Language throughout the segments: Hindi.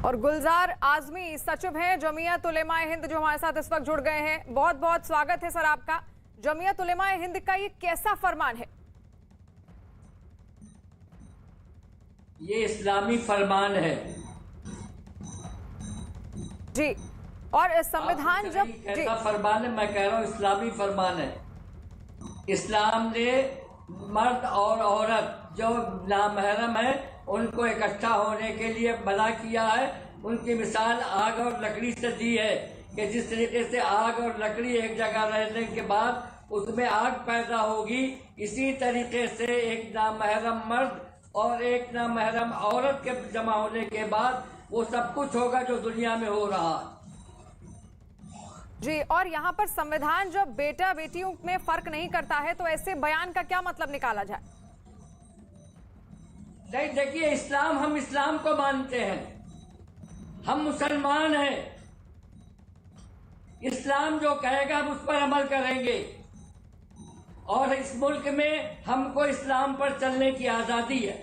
और गुलजार आजमी सचिव हैं जमीयत उलेमाए हिंद जो हमारे साथ इस वक्त जुड़ गए हैं। बहुत बहुत स्वागत है सर आपका। जमीयत उलेमाए हिंद का ये कैसा फरमान है? ये इस्लामी फरमान है जी। और संविधान जब कैसा फरमान है, मैं कह रहा हूँ इस्लामी फरमान है। इस्लाम ने मर्द और औरत जो नामहरम है उनको इकट्ठा होने के लिए मना किया है। उनकी मिसाल आग और लकड़ी से दी है कि जिस तरीके से आग और लकड़ी एक जगह रहने के बाद उसमें आग पैदा होगी, इसी तरीके से एक नामहरम मर्द और एक नामहरम औरत के जमा होने के बाद वो सब कुछ होगा जो दुनिया में हो रहा है जी। और यहाँ पर संविधान जब बेटा बेटियों में फर्क नहीं करता है तो ऐसे बयान का क्या मतलब निकाला जाए? नहीं, देखिए, हम इस्लाम को मानते हैं, हम मुसलमान हैं। इस्लाम जो कहेगा हम उस पर अमल करेंगे और इस मुल्क में हमको इस्लाम पर चलने की आज़ादी है।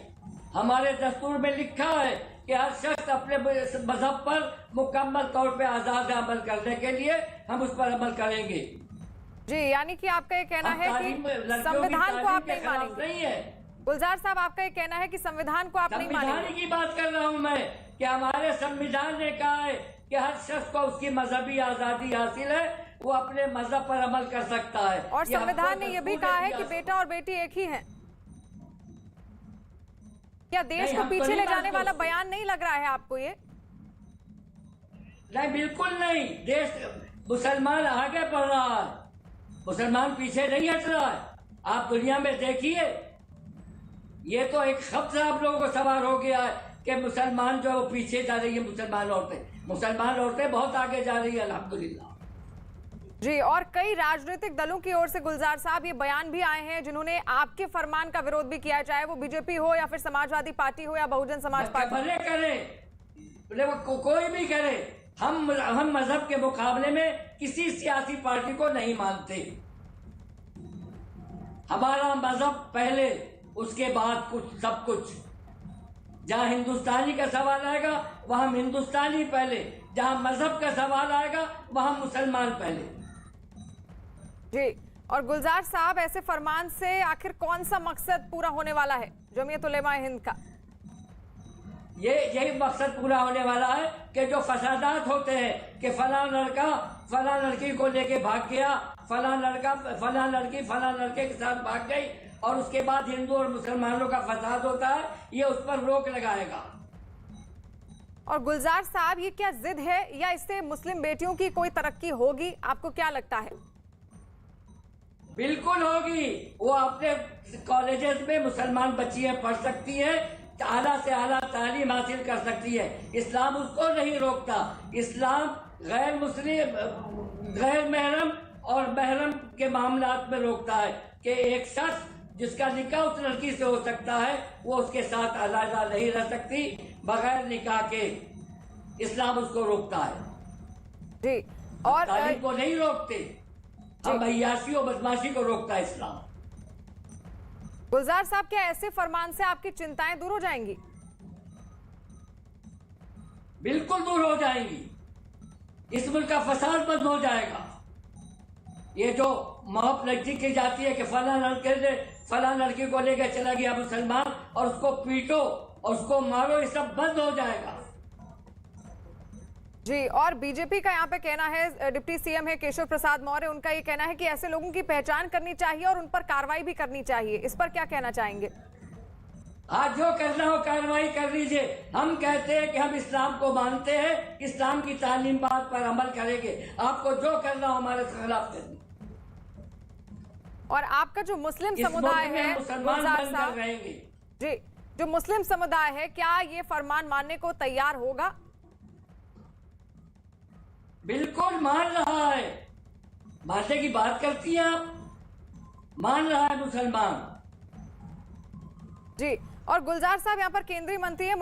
हमारे दस्तूर में लिखा है कि हर शख्स अपने मजहब पर मुकम्मल तौर पे आज़ाद अमल करने के लिए हम उस पर अमल करेंगे जी। यानी कि आपका ये कहना है कि संविधान को आप नहीं मानेंगे? नहीं है गुलजार साहब, आपका ये कहना है कि संविधान को आप नहीं मानेंगे? संविधान की बात कर रहा हूं मैं कि हमारे संविधान ने कहा है कि हर शख्स को उसकी मजहबी आजादी हासिल है, वो अपने मजहब पर अमल कर सकता है। और संविधान ने यह भी कहा है कि बेटा और बेटी एक ही हैं। क्या देश को पीछे ले जाने वाला बयान नहीं लग रहा है आपको ये? नहीं, बिल्कुल नहीं। देश मुसलमान आगे बढ़ रहा है, मुसलमान पीछे नहीं हट रहा है। आप दुनिया में देखिए, ये तो एक शब्द आप लोगों को सवार हो गया है कि मुसलमान जो है वो पीछे जा रही है। मुसलमान औरतें बहुत आगे जा रही है, अल्हम्दुलिल्लाह जी। और कई राजनीतिक दलों की ओर से गुलजार साहब ये बयान भी आए हैं जिन्होंने आपके फरमान का विरोध भी किया, चाहे वो बीजेपी हो या फिर समाजवादी पार्टी हो या बहुजन समाज पार्टी। भले करे, कोई भी करे, हम मजहब के मुकाबले में किसी सियासी पार्टी को नहीं मानते। हमारा मजहब पहले, उसके बाद सब कुछ। जहां हिंदुस्तानी का सवाल आएगा वहां हम हिंदुस्तानी पहले, जहां मजहब का सवाल आएगा वहां मुसलमान पहले जी। और गुलजार साहब, ऐसे फरमान से आखिर कौन सा मकसद पूरा होने वाला है जमीयत उलेमाए हिंद का? यही मकसद पूरा होने वाला है कि जो फसादात होते हैं कि फला लड़का फला लड़की को लेके भाग गया, फला लड़का फला लड़की फला लड़के के साथ भाग गई और उसके बाद हिंदू और मुसलमानों का फसाद होता है, ये उस पर रोक लगाएगा। और गुलजार साहब, ये क्या जिद है या इससे मुस्लिम बेटियों की कोई तरक्की होगी? आपको क्या लगता है? बिल्कुल होगी। वो अपने कॉलेजेस में मुसलमान बच्चियां पढ़ सकती हैं, आला से आला तालीम हासिल कर सकती है। इस्लाम उसको नहीं रोकता। इस्लाम गैर मुस्लिम, गैर महरम और महरम के मामलात में रोकता है कि एक शख्स जिसका निकाह उस लड़की से हो सकता है वो उसके साथ अलग नहीं रह सकती बगैर निकाह के। इस्लाम उसको रोकता है जी। और तालीम को नहीं रोकते, हम अय्याशी और बदमाशी को रोकता है इस्लाम। गुलजार साहब, क्या ऐसे फरमान से आपकी चिंताएं दूर हो जाएंगी? बिल्कुल दूर हो जाएंगी। इस मुल्क का फसाद बंद हो जाएगा। ये जो मोहब्बत लड़की की जाती है कि फला लड़के ने फला लड़की को लेकर चला गया मुसलमान और उसको पीटो और उसको मारो, ये सब बंद हो जाएगा जी। और बीजेपी का यहाँ पे कहना है, डिप्टी सीएम है केशव प्रसाद मौर्य, उनका ये कहना है कि ऐसे लोगों की पहचान करनी चाहिए और उन पर कार्रवाई भी करनी चाहिए। इस पर क्या कहना चाहेंगे? आज जो करना हो कार्रवाई कर लीजिए। हम कहते हैं कि हम इस्लाम को मानते हैं, इस्लाम की तालीमात पर अमल करेंगे। आपको जो करना हो हमारे खिलाफ करना। और आपका जो मुस्लिम समुदाय है गुलजार साहब जी, जो मुस्लिम समुदाय है, क्या ये फरमान मानने को तैयार होगा? बिल्कुल मान रहा है। मानने की बात करती हैं आप, मान रहा है मुसलमान जी। और गुलजार साहब, यहाँ पर केंद्रीय मंत्री है